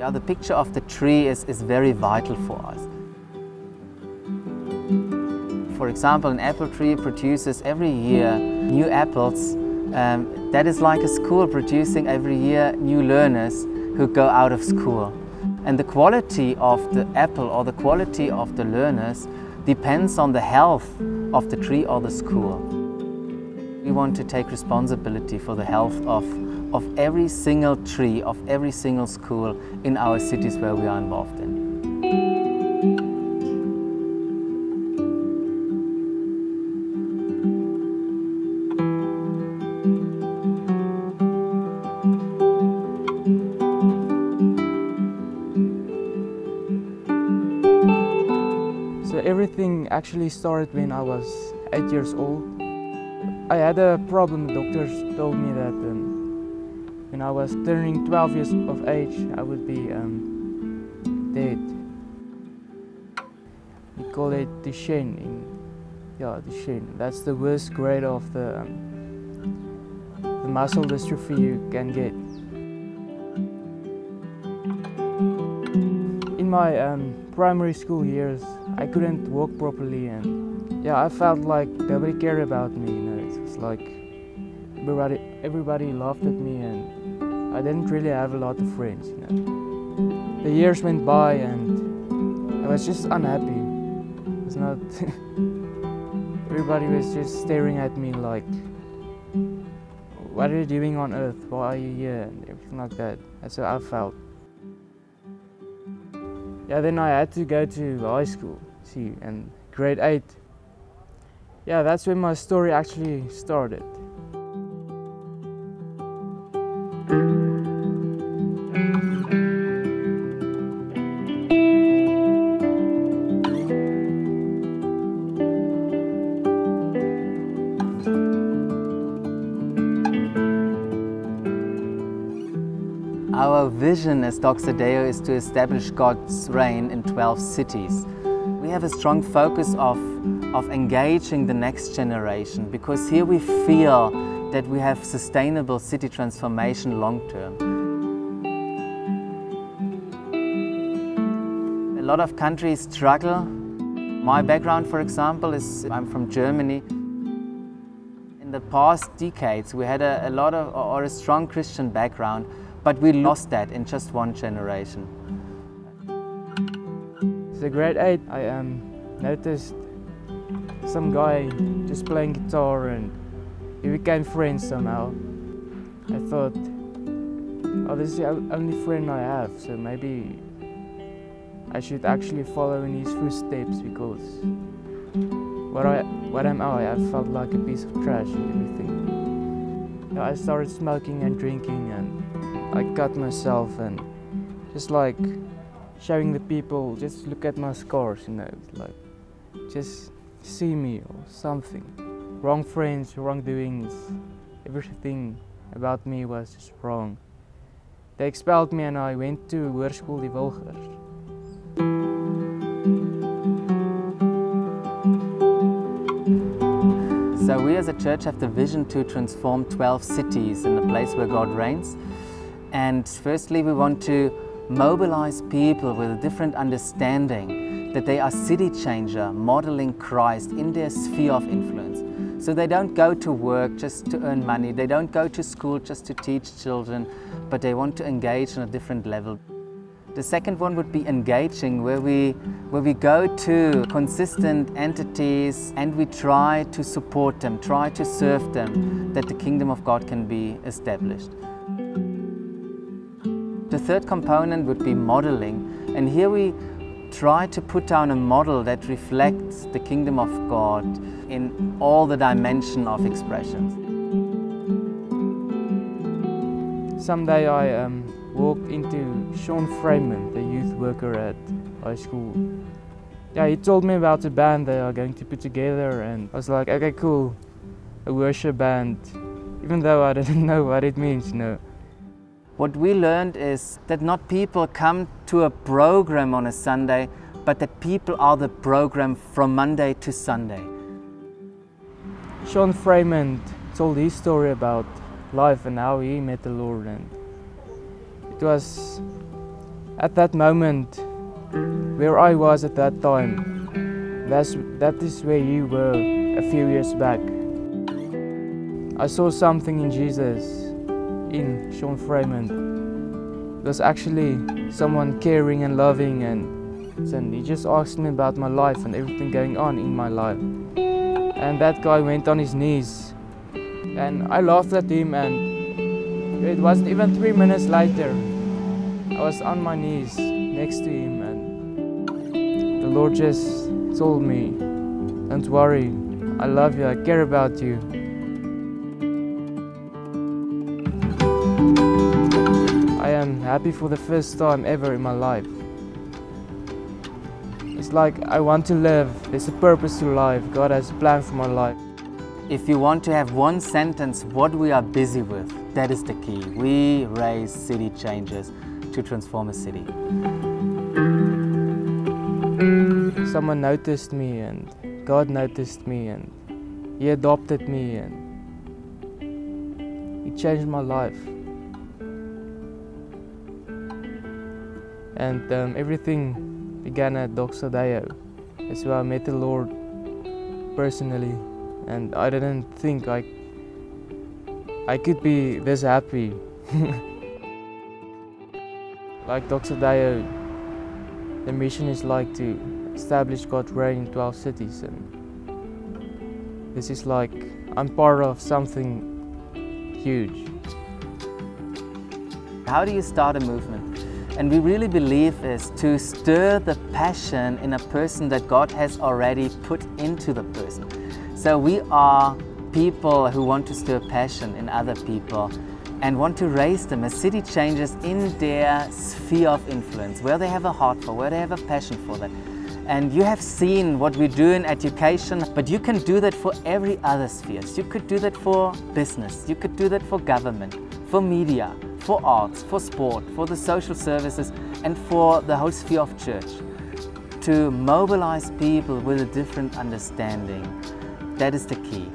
Yeah, the picture of the tree is very vital for us. For example, an apple tree produces every year new apples. That is like a school producing every year new learners who go out of school. And the quality of the apple or the quality of the learners depends on the health of the tree or the school. We want to take responsibility for the health of every single tree, of every single school in our cities where we are involved in. So everything actually started when I was 8 years old. I had a problem. The doctors told me that when I was turning 12 years of age, I would be dead. We call it Duchenne. Yeah, Duchenne. That's the worst grade of the muscle dystrophy you can get. In my primary school years, I couldn't walk properly, and yeah, I felt like nobody cared about me. You know, it was like everybody laughed at me, and I didn't really have a lot of friends. You know, the years went by, and I was just unhappy. It was not. Everybody was just staring at me like, "What are you doing on Earth? Why are you here?" and everything like that. That's how I felt. Yeah, then I had to go to high school, see, and grade 8. Yeah, that's when my story actually started. Our vision as Doxa Deo is to establish God's reign in 12 cities. We have a strong focus of engaging the next generation, because here we feel that we have sustainable city transformation long term. A lot of countries struggle. My background, for example, is I'm from Germany. In the past decades, we had a strong Christian background, but we lost that in just one generation. So grade 8, I noticed some guy just playing guitar, and we became friends somehow. I thought, oh, this is the only friend I have, so maybe I should actually follow in his footsteps, because what am I? I felt like a piece of trash and everything. I started smoking and drinking, and I cut myself, and just like showing the people, just look at my scars, you know, like just see me or something. Wrong friends, wrong doings, everything about me was just wrong. They expelled me, and I went to Hoërskool Die Wilgers. So we as a church have the vision to transform 12 cities in a place where God reigns. And firstly, we want to mobilize people with a different understanding that they are city changer, modeling Christ in their sphere of influence. So they don't go to work just to earn money, they don't go to school just to teach children, but they want to engage on a different level. The second one would be engaging, where we go to consistent entities and we try to support them, try to serve them, that the kingdom of God can be established. The third component would be modeling, and here we try to put down a model that reflects the kingdom of God in all the dimension of expressions. Someday I walked into Sean Freeman, the youth worker at high school. Yeah, he told me about the band they are going to put together, and I was like, okay, cool, a worship band, even though I didn't know what it means, you know. What we learned is that not people come to a program on a Sunday, but that people are the program from Monday to Sunday. Sean Freeman told his story about life and how he met the Lord, and it was At that moment, where I was at that time, that is where you were a few years back. I saw something in Jesus, in Sean Freeman. It was actually someone caring and loving, and he just asked me about my life and everything going on in my life. And that guy went on his knees, and I laughed at him, and it wasn't even 3 minutes later. I was on my knees next to him, and the Lord just told me, "Don't worry, I love you, I care about you." I am happy for the first time ever in my life. It's like I want to live, there's a purpose to life, God has a plan for my life. If you want to have one sentence, what we are busy with, that is the key. We raise city changers to transform a city. Someone noticed me, and God noticed me, and He adopted me, and He changed my life. And everything began at Doxa Deo. That's where I met the Lord personally, and I didn't think I could be this happy. Like Doxa Deo, the mission is like to establish God's reign in 12 cities, and this is like I'm part of something huge. How do you start a movement? And we really believe is to stir the passion in a person that God has already put into the person. So we are people who want to stir passion in other people and want to raise them as city changers in their sphere of influence, where they have a heart for, where they have a passion for that. And you have seen what we do in education, but you can do that for every other spheres. You could do that for business, you could do that for government, for media, for arts, for sport, for the social services, and for the whole sphere of church. To mobilize people with a different understanding, that is the key.